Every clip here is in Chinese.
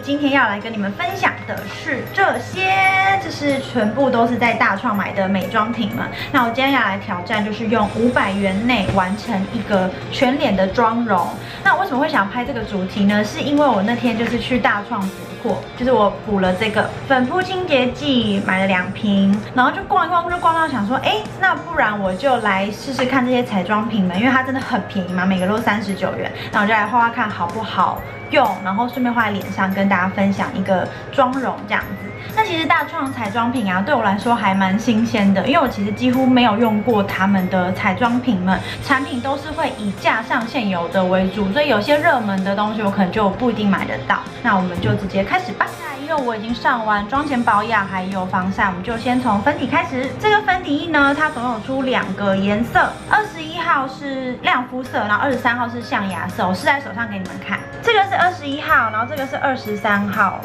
今天要来跟你们分享的是这些，这是全部都是在大创买的美妆品们。那我今天要来挑战，就是用500元内完成一个全脸的妆容。那我为什么会想拍这个主题呢？是因为我那天就是去大创补货，就是我补了这个粉扑清洁剂，买了2瓶，然后就逛一逛，就逛到想说，那不然我就来试试看这些彩妆品们，因为它真的很便宜嘛，每个都39元，那我就来画画看好不好用，然后顺便画在脸上，跟大家分享一个妆容这样子。那其实大创彩妆品啊，对我来说还蛮新鲜的，因为我其实几乎没有用过他们的彩妆品们，产品都是会以架上现有的为主，所以有些热门的东西我可能就不一定买得到。那我们就直接开始吧。因为我已经上完妆前保养还有防晒，我们就先从粉底开始。这个粉底液呢，它总有出2个颜色，21号是亮肤色，然后23号是象牙色。我试在手上给你们看，这个是21号，然后这个是23号。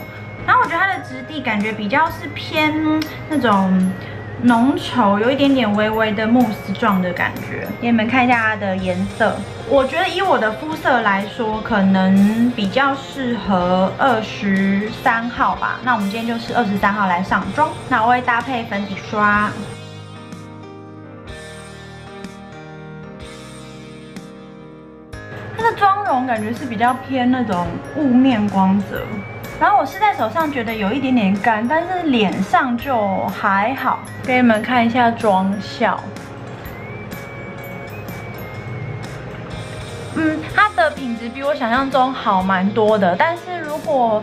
然后我觉得它的质地感觉比较是偏那种浓稠，有一点点微微的慕斯状的感觉。给你们看一下它的颜色，我觉得以我的肤色来说，可能比较适合23号吧。那我们今天就是23号来上妆。那我会搭配粉底刷。它的妆容感觉是比较偏那种雾面光泽。然后我试在手上觉得有一点点干，但是脸上就还好。给你们看一下妆效，它的品质比我想象中好蛮多的。但是如果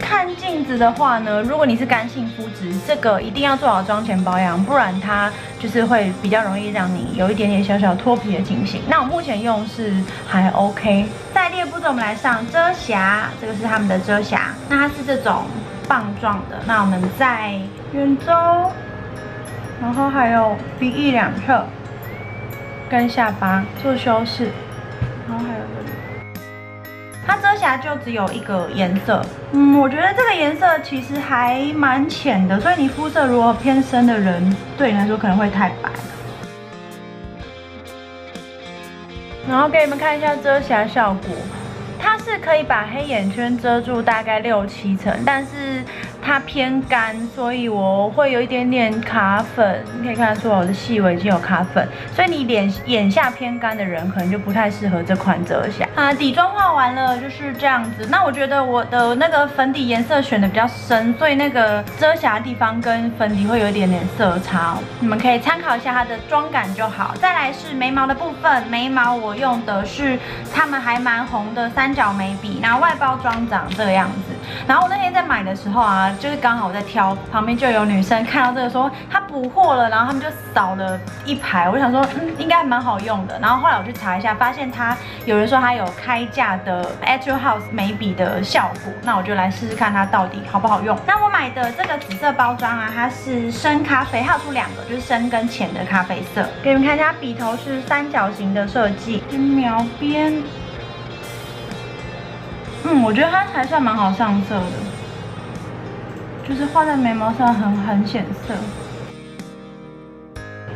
看镜子的话呢，如果你是干性肤质，这个一定要做好妆前保养，不然它就是会比较容易让你有一点点小小脱皮的情形。那我目前用是还 OK。在第2步骤，我们来上遮瑕，这个是他们的遮瑕，那它是这种棒状的。那我们在眼周，然后还有鼻翼两侧跟下巴做修饰，然后还有这里。它遮瑕就只有1个颜色，我觉得这个颜色其实还蛮浅的，所以你肤色如果偏深的人，对你来说可能会太白。然后给你们看一下遮瑕效果，它是可以把黑眼圈遮住大概6、7层，但是它偏干，所以我会有一点点卡粉。你可以看得出我的细微已经有卡粉，所以你眼下偏干的人可能就不太适合这款遮瑕。底妆画完了就是这样子。那我觉得我的那个粉底颜色选的比较深，所以那个遮瑕的地方跟粉底会有一点点色差，你们可以参考一下它的妆感就好。再来是眉毛的部分，眉毛我用的是他们还蛮红的三角眉笔，然后外包装长这个样子。然后我那天在买的时候啊，就是刚好我在挑，旁边就有女生看到这个说她补货了，然后他们就扫了一排，我就想说应该还蛮好用的。然后后来我去查一下，发现它有人说它有开价的 Etude House 眉笔的效果，那我就来试试看它到底好不好用。那我买的这个紫色包装啊，它是深咖啡，它有出2个，就是深跟浅的咖啡色。给你们看一下，笔头是三角形的设计，描边。我觉得它还算蛮好上色的，就是画在眉毛上很显色。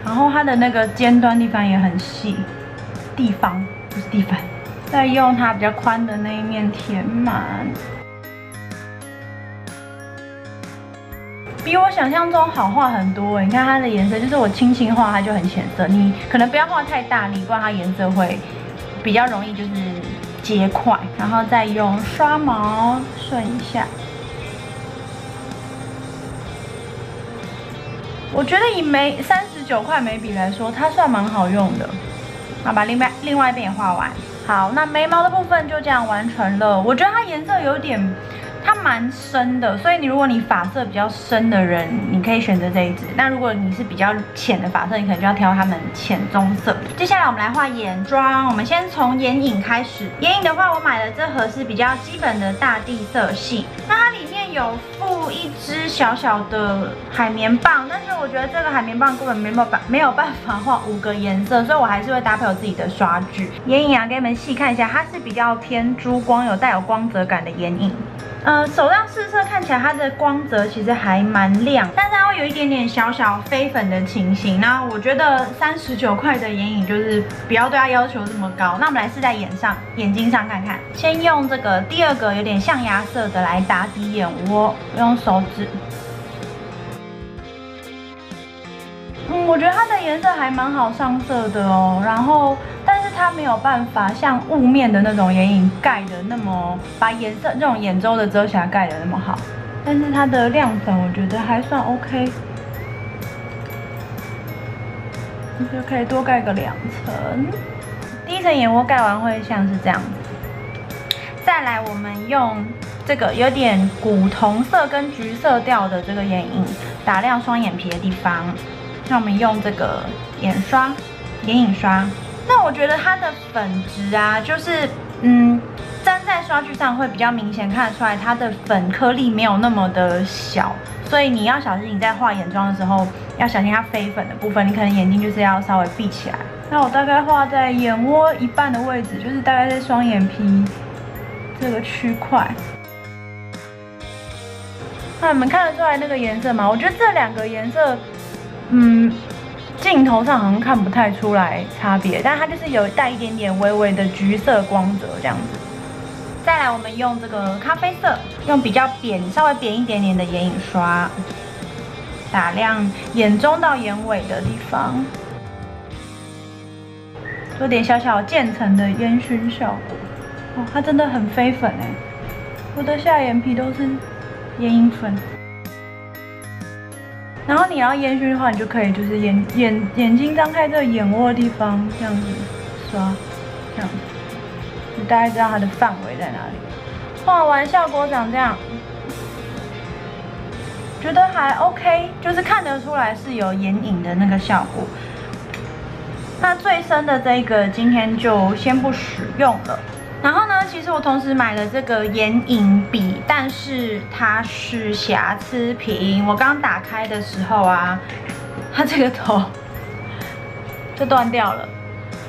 然后它的那个尖端地方也很细，不是地方。再用它比较宽的那一面填满，比我想象中好画很多。你看它的颜色，就是我轻轻画它就很显色，你可能不要画太大力，不然它颜色会比较容易就是结块。然后再用刷毛顺一下。我觉得以39块眉笔来说，它算蛮好用的。好，把另外一边也画完。好，那眉毛的部分就这样完成了。我觉得它颜色有点，它蛮深的，所以如果你发色比较深的人，你可以选择这一支。那如果你是比较浅的发色，你可能就要挑它们浅棕色。接下来我们来画眼妆，我们先从眼影开始。眼影的话，我买的这盒是比较基本的大地色系，那它里面有附1支小小的海绵棒，但是我觉得这个海绵棒根本没有办法画5个颜色，所以我还是会搭配我自己的刷具。眼影啊，给你们细看一下，它是比较偏珠光，带有光泽感的眼影。手上试色看起来它的光泽其实还蛮亮，但是它会有一点点小小飞粉的情形。那我觉得39块的眼影就是不要对它要求这么高。那我们来试在眼睛上看看。先用这个第二个有点象牙色的来打底眼窝，用手指。我觉得它的颜色还蛮好上色的哦。然后，但是它没有办法像雾面的那种眼影盖的那么把颜色这种眼周的遮瑕盖的那么好。但是它的亮粉我觉得还算 OK， 就可以多盖个2层。第一层眼窝盖完会像是这样子。再来，我们用这个有点古铜色跟橘色调的这个眼影，打亮双眼皮的地方。那我们用这个眼影刷。那我觉得它的粉质啊，就是粘在刷具上会比较明显看得出来，它的粉颗粒没有那么的小，所以你要小心你在画眼妆的时候，要小心它飞粉的部分，你可能眼睛就是要稍微闭起来。那我大概画在眼窝一半的位置，就是大概在双眼皮这个区块。那你们看得出来那个颜色吗？我觉得这2个颜色，镜头上好像看不太出来差别，但它就是有带一点点微微的橘色光泽这样子。再来，我们用这个咖啡色，用比较稍微扁一点点的眼影刷，打亮眼中到眼尾的地方，做点小小渐层的烟熏效果。哦，它真的很飞粉哎！我的下眼皮都是眼影粉。然后你要烟熏的话，你就可以就是眼睛张开这个眼窝的地方这样子刷，这样子，你大概知道它的范围在哪里。画完效果长这样，觉得还 OK， 就是看得出来是有眼影的那个效果。那最深的这个今天就先不使用了。然后呢，其实我同时买了这个眼影笔，但是它是瑕疵品。我刚打开的时候啊，它这个头就断掉了。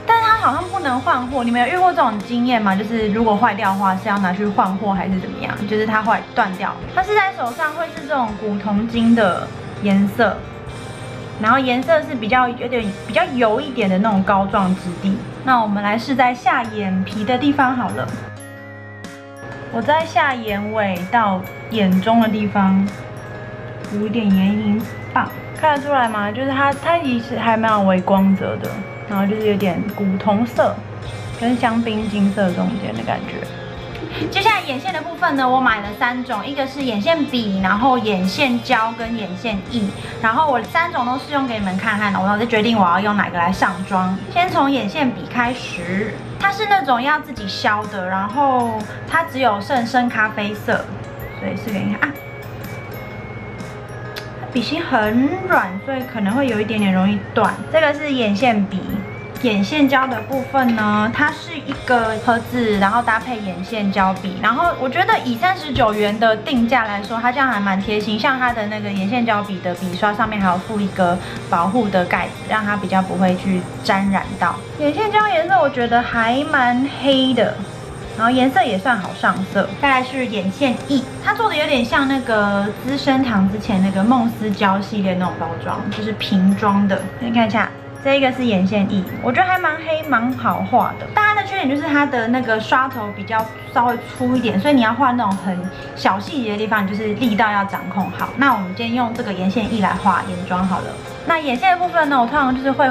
但是它好像不能换货，你们有遇过这种经验吗？就是如果坏掉的话，是要拿去换货还是怎么样？就是它断掉，它是在手上会是这种古铜金的颜色。然后颜色是比较油一点的那种膏状质地。那我们来试在下眼皮的地方好了。我在下眼尾到眼中的地方涂一点眼影棒，看得出来吗？就是它其实还蛮有微光泽的，然后就是有点古铜色跟香槟金色中间的感觉。接下来眼线的部分呢，我买了3种，一个是眼线笔，然后眼线胶跟眼线液，然后我3种都试用给你们看看，然后再决定我要用哪个来上妆。先从眼线笔开始，它是那种要自己削的，然后它只有剩深咖啡色，所以试给你看啊。它笔芯很软，所以可能会有一点点容易断。这个是眼线笔。眼线胶的部分呢，它是一个盒子，然后搭配眼线胶笔。然后我觉得以39元的定价来说，它这样还蛮贴心。像它的那个眼线胶笔的笔刷上面还有附一个保护的盖子，让它比较不会去沾染到。眼线胶颜色我觉得还蛮黑的，然后颜色也算好上色。再来是眼线液，它做的有点像那个资生堂之前那个梦思胶系列那种包装，就是瓶装的。你看一下。这个是眼线液，我觉得还蛮黑，蛮好画的。但它的缺点就是它的那个刷头比较稍微粗一点，所以你要画那种很小细节的地方，就是力道要掌控好。那我们今天用这个眼线液来画眼妆好了。那眼线的部分呢，我通常就是会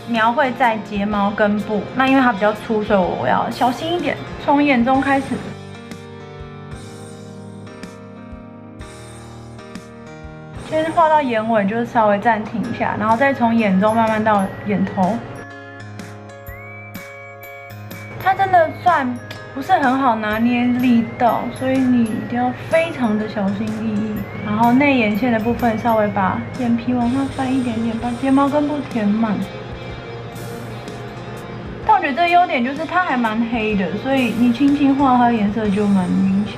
描绘在睫毛根部。那因为它比较粗，所以我要小心一点，从眼中开始。先画到眼尾，就是稍微暂停一下，然后再从眼中慢慢到眼头。它真的算不是很好拿捏力道，所以你一定要非常的小心翼翼。然后内眼线的部分，稍微把眼皮往上翻一点点，把睫毛根部填满。但我觉得这个优点就是它还蛮黑的，所以你轻轻画它颜色就蛮明显。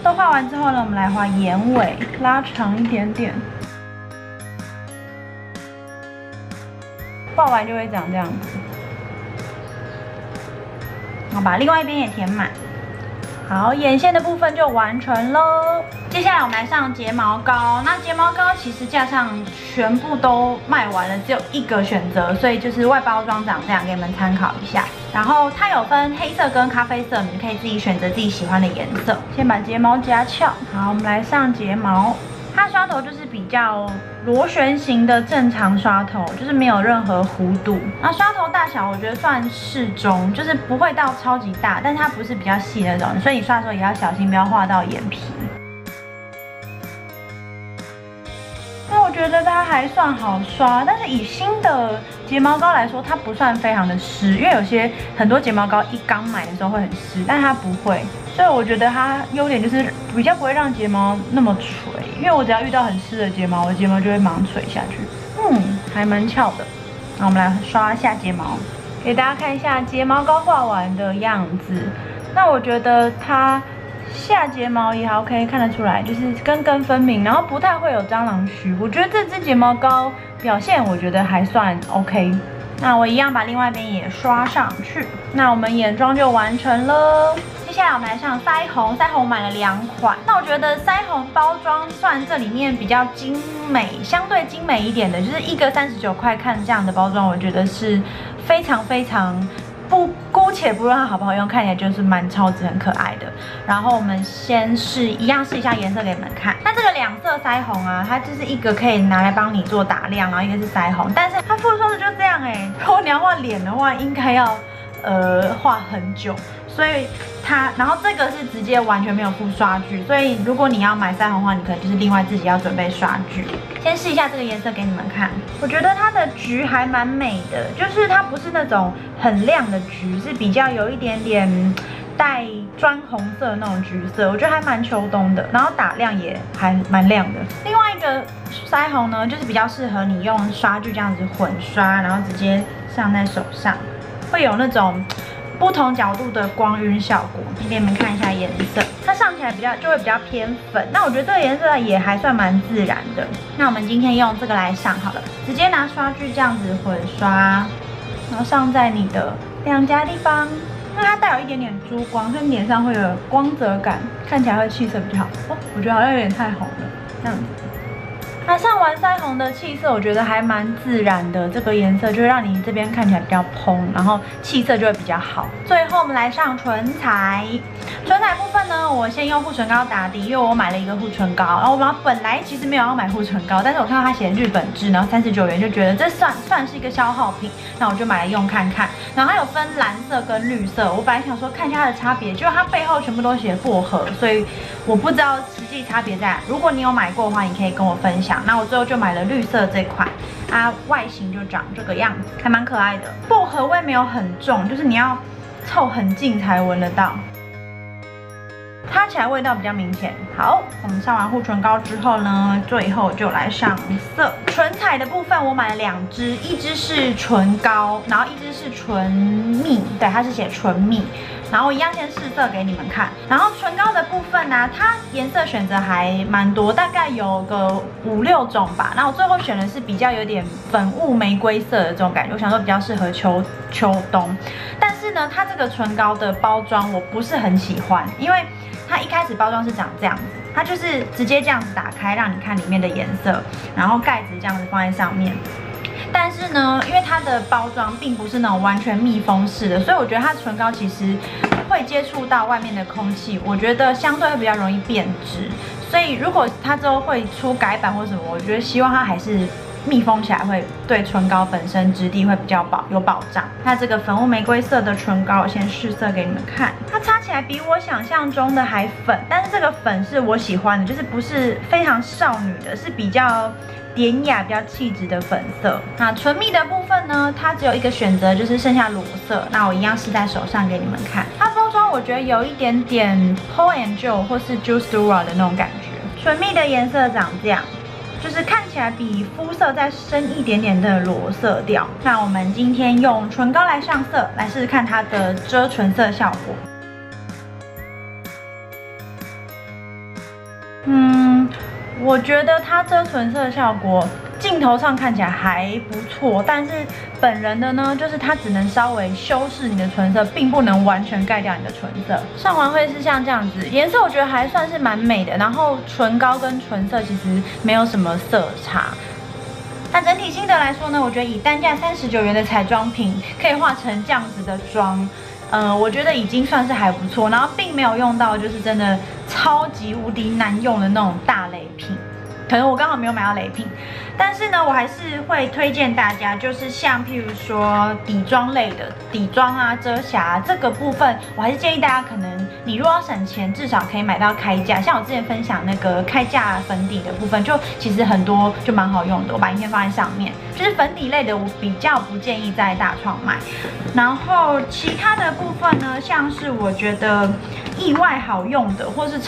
都画完之后呢，我们来画眼尾，拉长一点点。画完就会长这样子。我把另外一边也填满。好，眼线的部分就完成喽。接下来我们来上睫毛膏。那睫毛膏其实架上全部都卖完了，只有一个选择，所以就是外包装长这样，给你们参考一下。然后它有分黑色跟咖啡色，你们可以自己选择自己喜欢的颜色。先把睫毛夹翘。好，我们来上睫毛。它刷头就是比较螺旋形的正常刷头，就是没有任何弧度。那刷头大小我觉得算适中，就是不会到超级大，但是它不是比较细那种，所以你刷的时候也要小心，不要划到眼皮。那我觉得它还算好刷，但是以新的睫毛膏来说，它不算非常的湿，因为有些很多睫毛膏一刚买的时候会很湿，但它不会，所以我觉得它优点就是比较不会让睫毛那么垂，因为我只要遇到很湿的睫毛，我的睫毛就会马上垂下去。还蛮翘的。那我们来刷下睫毛，给大家看一下睫毛膏画完的样子。那我觉得它下睫毛也还 OK， 看得出来就是根根分明，然后不太会有蟑螂须。我觉得这支睫毛膏表现我觉得还算 OK。那我一样把另外一边也刷上去。那我们眼妆就完成了。接下来我们来上腮红，腮红我买了2款。那我觉得腮红包装算这里面比较精美，相对精美一点的，就是一个39块，看这样的包装，我觉得是非常姑且不论它好不好用，看起来就是蛮超值、很可爱的。然后我们先试一下颜色给你们看。那这个2色腮红啊，它就是一个可以拿来帮你做打亮，然后一个是腮红，但是它附刷的就这样哎。如果你要画脸的话，应该要画很久。所以然后这个是直接完全没有附刷具，所以如果你要买腮红的话，你可能就是另外自己要准备刷具。先试一下这个颜色给你们看，我觉得它的橘还蛮美的，就是它不是那种很亮的橘，是比较有一点点带砖红色的那种橘色，我觉得还蛮秋冬的，然后打亮也还蛮亮的。另外一个腮红呢，就是比较适合你用刷具这样子混刷，然后直接上在手上，会有那种不同角度的光晕效果。给你们看一下颜色，它上起来就会比较偏粉，那我觉得这个颜色也还算蛮自然的。那我们今天用这个来上好了，直接拿刷具这样子混刷，然后上在你的两颊地方。那它带有一点点珠光，所以脸上会有光泽感，看起来会气色比较好。我觉得好像有点太红了，这样子。那上完腮红的气色，我觉得还蛮自然的，这个颜色就会让你这边看起来比较蓬，然后气色就会比较好。最后我们来上唇彩，唇彩部分呢，我先用护唇膏打底，因为我买了一个护唇膏，然后我本来其实没有要买护唇膏，但是我看到它写日本制，然后39元，就觉得这算是一个消耗品，那我就买来用看看。然后它有分蓝色跟绿色，我本来想说看一下它的差别，结果它背后全部都写薄荷，所以我不知道实际差别在哪。如果你有买过的话，你可以跟我分享。那我最后就买了绿色这款，它外形就长这个样子，还蛮可爱的。薄荷味没有很重，就是你要凑很近才闻得到，擦起来味道比较明显。好，我们上完护唇膏之后呢，最后就来上色。唇彩的部分我买了2支，一支是唇膏，然后一支是唇蜜，对，它是写唇蜜。然后我一样先试色给你们看。然后唇膏的部分呢，它颜色选择还蛮多，大概有个5、6种吧。那我最后选的是比较有点粉雾玫瑰色的这种感觉，我想说比较适合秋冬。但是呢，它这个唇膏的包装我不是很喜欢，因为它一开始包装是长这样子，它就是直接这样子打开，让你看里面的颜色，然后盖子这样子放在上面。但是呢，因为它的包装并不是那种完全密封式的，所以我觉得它唇膏其实会接触到外面的空气，我觉得相对会比较容易变质。所以如果它之后会出改版或什么，我觉得希望它还是密封起来，会对唇膏本身质地会比较有保障。那这个粉雾玫瑰色的唇膏，我先试色给你们看，它擦起来比我想象中的还粉，但是这个粉是我喜欢的，就是不是非常少女的，是比较典雅、比较气质的粉色。那唇蜜的部分呢，它只有一个选择，就是剩下裸色。那我一样试在手上给你们看。它包装我觉得有一点点 Paul and Joe 或是 Juice Dura 的那种感觉。唇蜜的颜色长这样，就是看起来比肤色再深一点点的裸色调。那我们今天用唇膏来上色，来试试看它的遮唇色效果。我觉得它遮唇色效果镜头上看起来还不错，但是本人的呢，就是它只能稍微修饰你的唇色，并不能完全盖掉你的唇色。上完会是像这样子，颜色我觉得还算是蛮美的，然后唇膏跟唇色其实没有什么色差。那整体心得来说呢，我觉得以单价39元的彩妆品可以画成这样子的妆。我觉得已经算是还不错，然后并没有用到就是真的超级无敌难用的那种大雷品，可能我刚好没有买到雷品，但是呢，我还是会推荐大家，就是像譬如说底妆类的底妆啊、遮瑕啊这个部分，我还是建议大家可能你如果要省钱，至少可以买到开价。像我之前分享那个开价粉底的部分，就其实很多就蛮好用的，我把影片放在上面。就是粉底类的，我比较不建议在大创买。然后其他的部分呢，像是我觉得意外好用的，或是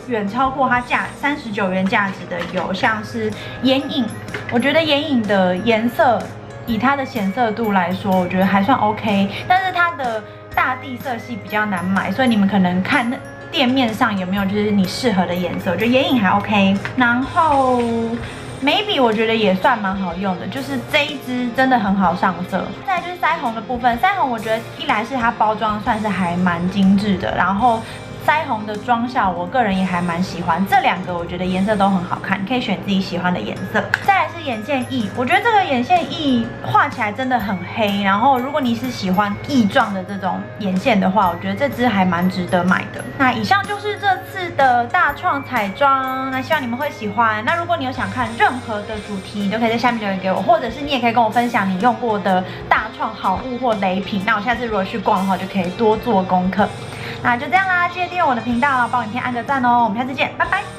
远超过它39元价值的有像是眼影，我觉得眼影的颜色以它的显色度来说，我觉得还算 OK， 但是它的大地色系比较难买，所以你们可能看那店面上有没有就是你适合的颜色，我觉得眼影还 OK， 然后。眉笔我觉得也算蛮好用的，就是这一支真的很好上色。再来就是腮红的部分，腮红我觉得一来是它包装算是还蛮精致的，然后腮红的妆效我个人也还蛮喜欢，这两个我觉得颜色都很好看，可以选自己喜欢的颜色。再来是眼线液，我觉得这个眼线液画起来真的很黑，然后如果你是喜欢液状的这种眼线的话，我觉得这支还蛮值得买的。那以上就是这次的大创彩妆，那希望你们会喜欢。那如果你有想看任何的主题，你都可以在下面留言给我，或者是你也可以跟我分享你用过的大创好物或雷品，那我下次如果去逛的话，就可以多做功课。那就这样啦，记得订阅我的频道，帮我影片按个赞哦。我们下次见，拜拜。